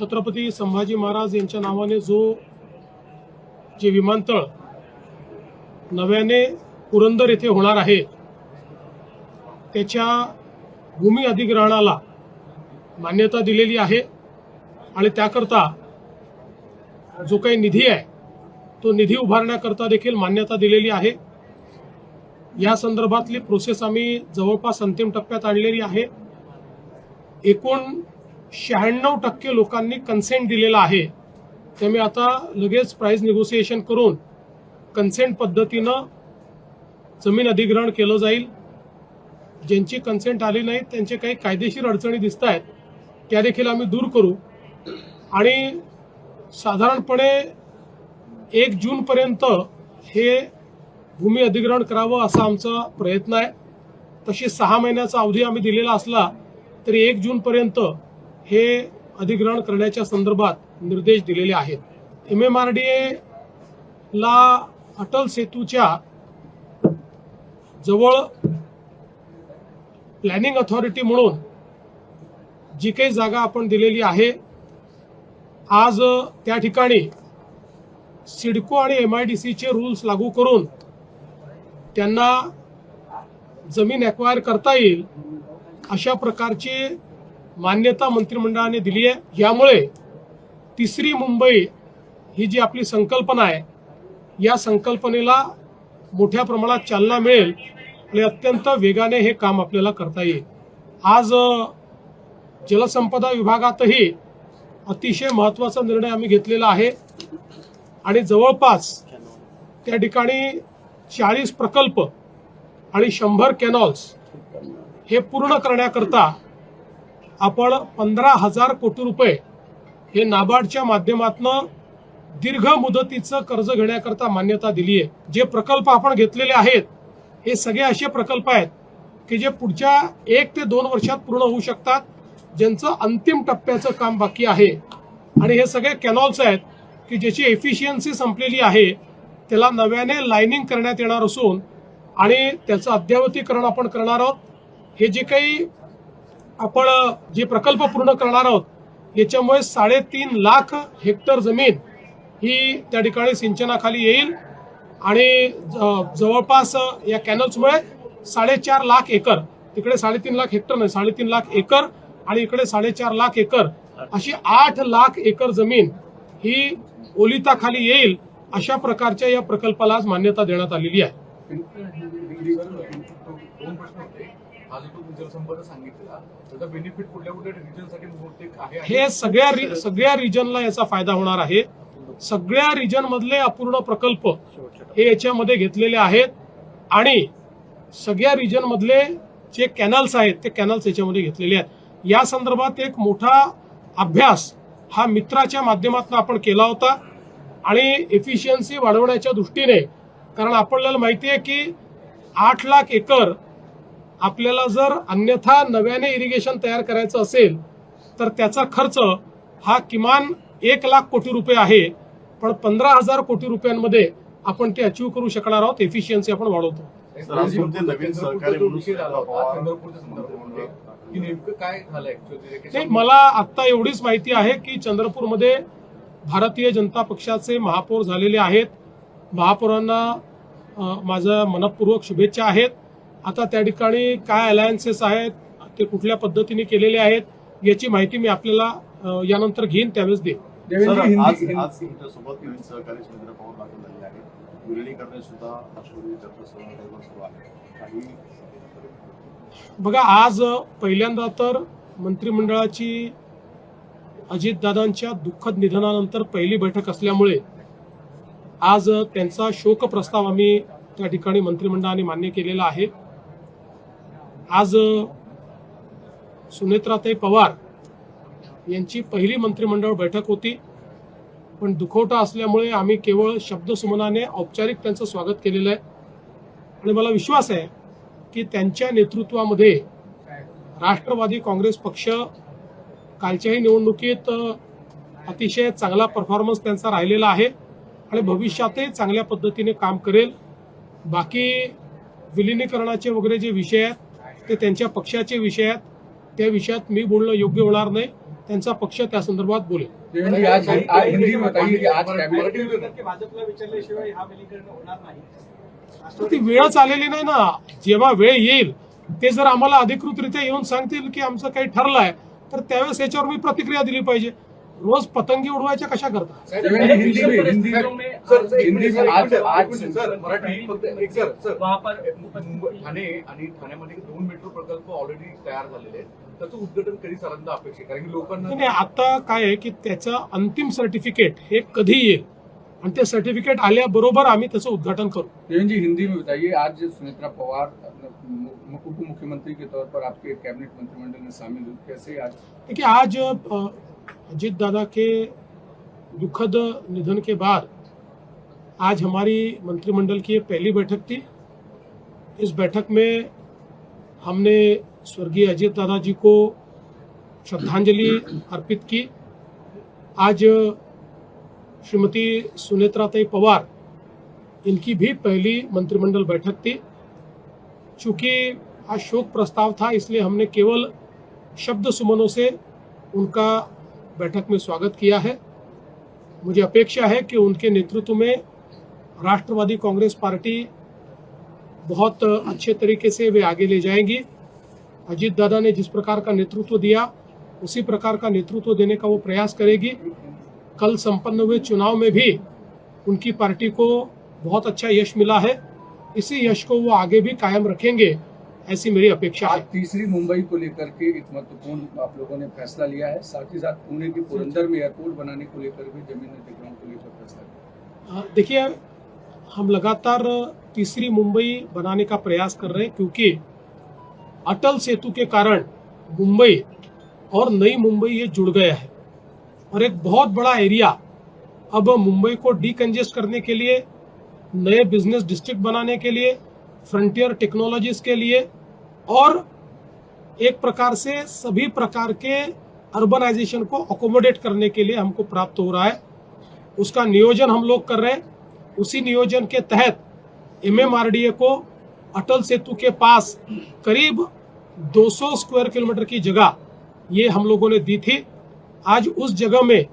छत्रपती संभाजी महाराज यांच्या नावाने जे विमानतळ नव्याने पुरंदर येथे होणार आहे त्याच्या भूमी अधिग्रहणाला मान्यता दिलेली आहे आणि त्याकरता जो काही निधी आहे तो निधी उभारण्याकरता देखील मान्यता दिलेली आहे। या संदर्भातली प्रोसेस आम्ही जवळपास अंतिम टप्प्यात आणलेली आहे। एकूण 96% लोकांनी कन्सेंट दिलेला आहे। त्यामुळे आता लगेच प्राइस निगोसिएशन करून कन्सेंट पद्धतीनं जमीन अधिग्रहण केलं जाईल। ज्यांची कन्सेंट आली नाही त्यांचे काही कायदेशीर अडचणी दिसत आहेत त्या देखील आम्ही दूर करू आणि साधारणपणे 1 जून पर्यंत हे भूमी अधिग्रहण करावं असा आमचा प्रयत्न आहे। तशी 6 महिन्याचा अवधी आम्ही दिलेला असला तरी 1 जून पर्यंत हे अधिग्रहण करण्याच्या संदर्भात निर्देश दिलेले आहेत। MMRDA ला अटल सेतूच्या जवळ प्लॅनिंग अथॉरिटी म्हणून जी काही जागा आपण दिलेली आहे आज त्या ठिकाणी सिडको आणि MIDC चे रूल्स लागू करून त्यांना जमीन ॲक्वायर करता येईल अशा प्रकारची मान्यता मंत्रिमंडळाने दिली आहे। यामुळे तिसरी मुंबई ही जी आपली संकल्पना आहे या संकल्पनेला मोठ्या प्रमाणात चालना मिळेल आणि अत्यंत वेगाने हे काम आपल्याला करता येईल। आज जलसंपदा विभागातही अतिशय महत्त्वाचा निर्णय आम्ही घेतलेला आहे आणि जवळपास त्या ठिकाणी 40 प्रकल्प आणि 100 कॅनॉल्स हे पूर्ण करण्याकरता आपण 15,000 कोटी रुपये हे नाबार्डच्या माध्यमातून दीर्घ मुदतीचं कर्ज घेण्याकरता मान्यता दिली आहे। जे प्रकल्प आपण घेतलेले आहेत हे सगळे असे प्रकल्प आहेत की जे पुढच्या 1 ते 2 वर्षात पूर्ण होऊ शकतात, ज्यांचं अंतिम टप्प्याचं काम बाकी आहे आणि हे सगळे कॅनॉल्स आहेत की ज्याची एफिशियन्सी संपलेली आहे, त्याला नव्याने लाइनिंग करण्यात येणार असून आणि त्याचं अद्ययावतीकरण आपण करणार आहोत। हे जे काही आपण जे प्रकल्प पूर्ण करणार आहोत याच्यामुळे 3.5 लाख हेक्टर जमीन ही त्या ठिकाणी सिंचनाखाली येईल आणि जवळपास या कॅनल्समुळे 4.5 लाख एकर, तिकडे 3.5 लाख हेक्टर नाही 3.5 लाख एकर आणि इकडे 4.5 लाख एकर अशी 8 लाख एकर जमीन ही ओलिताखाली येईल अशा प्रकारच्या या प्रकल्पाला आज मान्यता देण्यात आलेली आहे। हे सगळ्या रिजनला याचा फायदा होणार आहे। सगळ्या रिजन मधले अपूर्ण प्रकल्प हे याच्यामध्ये घेतलेले आहेत आणि सगळ्या रिजन मधले जे कॅनल्स आहेत ते कॅनल्स याच्यामध्ये घेतलेले आहेत। या संदर्भात एक मोठा अभ्यास हा मित्राच्या माध्यमातून आपण केला होता आणि एफिशियन्सी वाढवण्याच्या दृष्टीने, कारण आपल्याला माहिती आहे की 8 लाख एकर आपल्याला जर अन्यथा नव्याने इरिगेशन तयार करायचं असेल तर त्याचा खर्च हा किमान 1 लाख कोटी रुपये आहे, पण 15,000 कोटी रुपयांमध्ये आपण ते अचीव करू शकणार आहोत। एफिशियन्सी आपण वाढवतो। मला आता एवढीच माहिती आहे की चंद्रपूरमध्ये भारतीय जनता पक्षाचे महापौर झालेले आहेत। महापौरांना माझ्या मनपूर्वक शुभेच्छा आहेत। आता त्या ठिकाणी काय अलायन्सेस आहेत ते कुठल्या पद्धतीने केलेले आहेत याची माहिती मी आपल्याला यानंतर घेईन त्यावेळेस देईन। बघा, आज पहिल्यांदा तर मंत्रिमंडळाची अजितदादांच्या दुःखद निधनानंतर पहिली बैठक असल्यामुळे आज त्यांचा शोक प्रस्ताव आम्ही त्या ठिकाणी मंत्रिमंडळाने मान्य केलेला आहे। आज सुनेत्राताई पवार यांची पहिली मंत्रिमंडळ बैठक होती, पण दुखवटा असल्यामुळे आम्ही केवळ शब्दसुमनाने औपचारिक त्यांचं स्वागत केलेलं आहे आणि मला विश्वास आहे की त्यांच्या नेतृत्वामध्ये राष्ट्रवादी काँग्रेस पक्ष कालच्याही निवडणुकीत अतिशय चांगला परफॉर्मन्स त्यांचा राहिलेला आहे आणि भविष्यातही चांगल्या पद्धतीने काम करेल। बाकी विलिनीकरणाचे वगैरे जे विषय आहेत ते त्यांच्या पक्षाचे विषय आहेत, त्या विषयात मी बोलणं योग्य होणार नाही। त्यांचा पक्ष त्या संदर्भात बोलेल. देवेंद्र जी, आज हिंदी में बताइए कि आज कैबिनेट भाजपला विचारल्याशिवाय हा विलीनीकरण होणार नाही. तर ती वेळच आलेली नाही ना. जेव्हा वेळ येईल ते जर आम्हाला अधिकृतरित्या येऊन सांगतील की आमचं काही ठरलंय तर त्यावेळेस याच्यावर मी प्रतिक्रिया दिली पाहिजे. रोज पतंगी उडवायच्या कशा करता. देवेंद्र जी, हिंदी में आज मराठी फक्त एक सर ठाणे आणि ठाण्यामध्ये 2 मेट्रो प्रकल्प ऑलरेडी तयार झालेले आहेत. त्याचं उद्घाटन कधी सरांना अपेक्षित आहे? कारण की लोकांना नाही, आता काय आहे की त्याचं अंतिम सर्टिफिकेट हे कधी येईल आणि ते सर्टिफिकेट आल्याबरोबर आम्ही त्याचं उद्घाटन करू. देवेंद्र जी, हिंदी में बताइए, आज सुनेत्रा पवार उप मुख्यमंत्री के तौर पर आपके कैबिनेट मंत्रिमंडल में शामिल हुई, कैसे आज? देखिए, आज अजीत दादा के दुखद निधन के बाद आज हमारी मंत्रिमंडल की ये पहली बैठक थी. इस बैठक में हमने स्वर्गीय अजीत दादा जी को श्रद्धांजलि अर्पित की. आज श्रीमती सुनेत्राताई पवार इनकी भी पहली मंत्रिमंडल बैठक थी. चूंकि आज शोक प्रस्ताव था इसलिए हमने केवल शब्द सुमनों से उनका बैठक में स्वागत किया है. मुझे अपेक्षा है कि उनके नेतृत्व में राष्ट्रवादी कांग्रेस पार्टी बहुत अच्छे तरीके से वे आगे ले जाएंगी. अजीत दादा ने जिस प्रकार का नेतृत्व दिया उसी प्रकार का नेतृत्व देने का वो प्रयास करेगी. कल संपन्न हुए चुनाव में भी उनकी पार्टी को बहुत अच्छा यश मिला है. इसी यश को वो आगे भी कायम रखेंगे ऐसी मेरी अपेक्षा आज है. तीसरी मुंबई को लेकर के एक महत्वपूर्ण आप लोगों ने फैसला लिया है. साथ ही साथ पुणे की पुरंदर में एयरपोर्ट बनाने को लेकर भी जमीन अधिग्रहण को लेकर फैसला लिया. देखिए, हम लगातार तीसरी मुंबई बनाने का प्रयास कर रहे हैं क्योंकि अटल सेतु के कारण मुंबई और नई मुंबई ये जुड़ गया है और एक बहुत बड़ा एरिया अब मुंबई को डीकंजेस्ट करने के लिए, नए बिजनेस डिस्ट्रिक्ट बनाने के लिए, फ्रंटियर टेक्नोलॉजीज के लिए और एक प्रकार से सभी प्रकार के अर्बनाइजेशन को अकोमोडेट करने के लिए हमको प्राप्त हो रहा है. उसका नियोजन हम लोग कर रहे हैं. उसी नियोजन के तहत MMRDA को अटल सेतु के पास करीब 200 स्क्वायर किलोमीटर की जगह ये हम लोगों ने दी थी. आज उस जगह में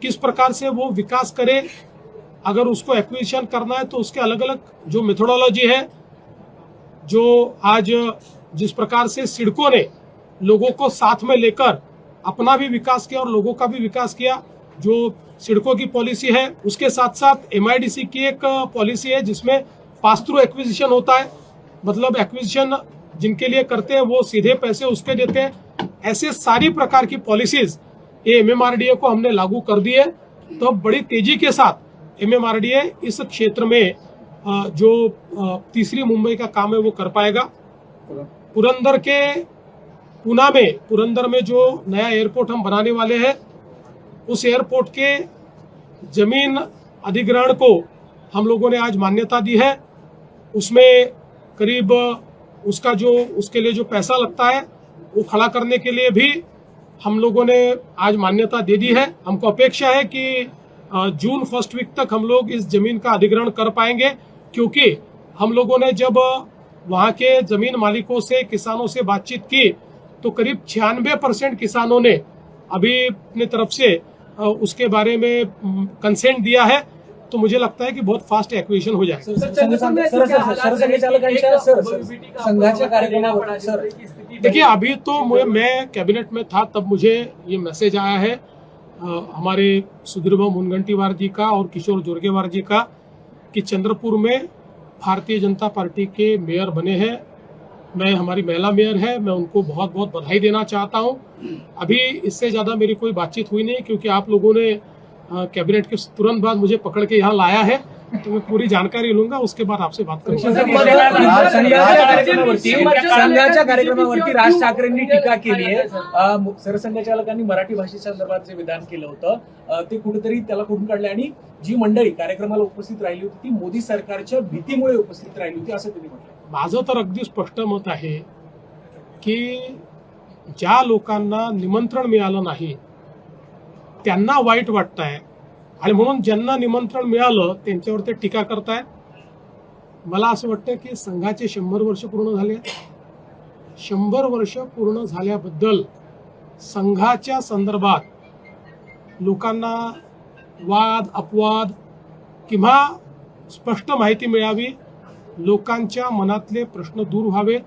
किस प्रकार से वो विकास करे, अगर उसको एक्विजिशन करना है तो उसके अलग अलग जो मेथोडोलॉजी है, जो आज जिस प्रकार से सिडको ने लोगों को साथ में लेकर अपना भी विकास किया और लोगों का भी विकास किया, जो सिडको की पॉलिसी है उसके साथ साथ MIDC की एक पॉलिसी है जिसमें पास थ्रू एक्विजिशन होता है. मतलब एक्विजिशन जिनके लिए करते हैं वो सीधे पैसे उसके देते हैं. ऐसे सारी प्रकार की पॉलिसीज ये MMRDA को हमने लागू कर दी है. तो बड़ी तेजी के साथ MMRDA इस क्षेत्र में जो तीसरी मुंबई का काम है वो कर पाएगा. पुरंदर में जो नया एयरपोर्ट हम बनाने वाले हैं उस एयरपोर्ट के जमीन अधिग्रहण को हम लोगों ने आज मान्यता दी है. उसमें करीब उसके लिए जो पैसा लगता है वो खड़ा करने के लिए भी हम लोगों ने आज मान्यता दे दी है. हमको अपेक्षा है कि जून फर्स्ट वीक तक हम लोग इस जमीन का अधिग्रहण कर पाएंगे क्योंकि हम लोगों ने जब वहाँ के जमीन मालिकों से, किसानों से बातचीत की तो करीब 96% किसानों ने अभी अपने तरफ से उसके बारे में कंसेंट दिया है. तो मुझे लगता है कि बहुत फास्ट एक्विजिशन हो जाएगा. देखिए, अभी तो मैं कैबिनेट में था तब मुझे ये मैसेज आया है हमारे सुधीरभाऊ मुनगंटीवार जी का और किशोर जोरगेवार जी का कि चंद्रपुर में भारतीय जनता पार्टी के मेयर बने हैं. हमारी महिला मेयर है, मैं उनको बहुत बहुत बधाई देना चाहता हूं. अभी इससे ज़्यादा मेरी कोई बातचीत हुई नहीं क्योंकि आप लोगों ने कैबिनेट के तुरंत बाद मुझे पकड़ के यहाँ लाया है. तो मैं पूरी जानकारी लूंगा, उसके बाद आपसे बात करूंगा. संघाच्या कार्यक्रमावरती राज ठाकरेंनी टीका केली आहे. सरसंघचालकांनी मराठी भाषेसंदर्भात जे विधान केलं होतं ते कुठेतरी त्याला खोडून काढले आणि जी मंडळी कार्यक्रमाला उपस्थित राहिली होती ती मोदी सरकारच्या भीतीमुळे उपस्थित राहिली होती असं त्यांनी म्हटलं. माझं तर अगदी स्पष्ट मत आहे की ज्या लोकांना निमंत्रण मिळालं नाही त्यांना वाईट वाटतंय आणि म्हणून ज्यांना निमंत्रण मिळालं त्यांच्यावर ते टीका करतायत. मला असं वाटतं की संघाचे 100 वर्ष पूर्ण झाले. 100 वर्ष पूर्ण झाल्याबद्दल संघाच्या संदर्भात लोकांना वाद अपवाद किंवा स्पष्ट माहिती मिळावी, लोकांच्या मनातले प्रश्न दूर व्हावेत,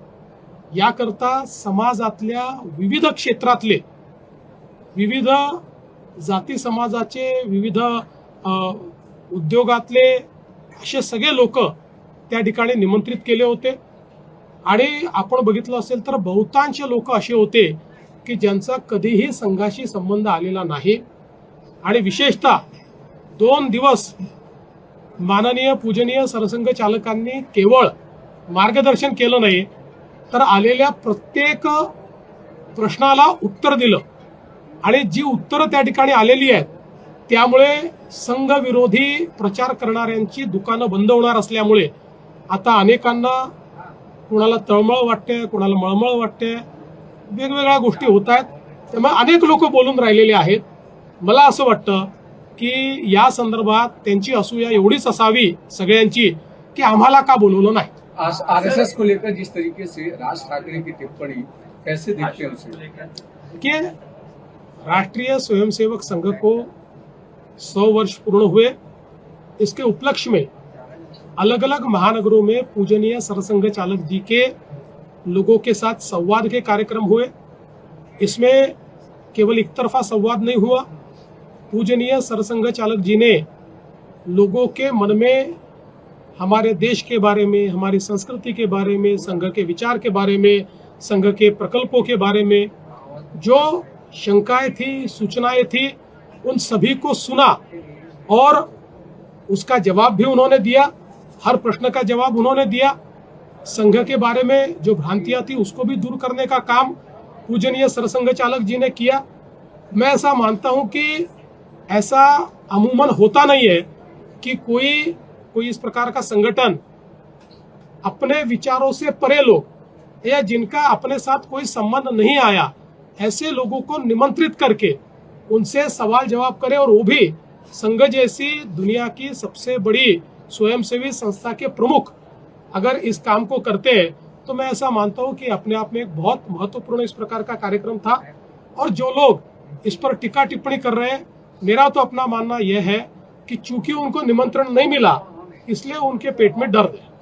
याकरता समाजातल्या विविध क्षेत्रातले, विविध जाती समाजाचे, विविध उद्योगातले असे सगळे लोक त्या ठिकाणी निमंत्रित केले होते. आणि आपण बघितलं असेल तर बहुतांश लोक असे होते की ज्यांचा कधीही संघाशी संबंध आलेला नाही. आणि विशेषतः 2 दिवस माननीय पूजनीय सरसंघ चालकांनी केवळ मार्गदर्शन केलं नाही, तर आलेल्या प्रत्येक प्रश्नाला उत्तर दिलं. आणि जी उत्तरं त्या ठिकाणी आलेली आहेत त्यामुळे संघ विरोधी प्रचार करणाऱ्यांची दुकानं बंद होणार असल्यामुळे आता अनेकांना, कोणाला तळमळ वाटते, कोणाला मळमळ वाटते, वेगवेगळ्या गोष्टी होत आहेत. त्यामुळे अनेक लोक बोलून राहिलेले आहेत. मला असं वाटतं की या संदर्भात त्यांची असूया एवढीच असावी सगळ्यांची की आम्हाला का बोलवलं नाही. आज आरएसएस को लेकर जिस तरीके से राज ठाकरे की टिप्पणी कैसे देखते हैं उसे? कि राष्ट्रीय स्वयंसेवक संघ को 100 वर्ष पूर्ण हुए. इसके उपलक्ष्य में अलग अलग महानगरों में पूजनीय सरसंघ चालक जी के लोगों के साथ संवाद के कार्यक्रम हुए. इसमें केवल एक तरफा संवाद नहीं हुआ. पूजनीय सरसंघ चालक जी ने लोगों के मन में हमारे देश के बारे में, हमारी संस्कृति के बारे में, संघ के विचार के बारे में, संघ के प्रकल्पों के बारे में जो शंकाएं थी, सूचनाएं थी, उन सभी को सुना और उसका जवाब भी उन्होंने दिया. हर प्रश्न का जवाब उन्होंने दिया. संघ के बारे में जो भ्रांतियां थी उसको भी दूर करने का काम पूजनीय सरसंघ चालक जी ने किया. मैं ऐसा मानता हूं कि ऐसा अमूमन होता नहीं है कि कोई इस प्रकार का संगठन अपने विचारों से परे लोग या जिनका अपने साथ कोई संबंध नहीं आया ऐसे लोगों को निमंत्रित करके उनसे सवाल जवाब करे, और वो भी संघ जैसी दुनिया की सबसे बड़ी स्वयंसेवी संस्था के प्रमुख अगर इस काम को करते हैं तो मैं ऐसा मानता हूं कि अपने आप में एक बहुत महत्वपूर्ण इस प्रकार का कार्यक्रम था. और जो लोग इस पर टीका टिप्पणी कर रहे हैं, मेरा तो अपना मानना यह है कि चूंकि उनको निमंत्रण नहीं मिला इसलिए उनके पेट में दर्द है.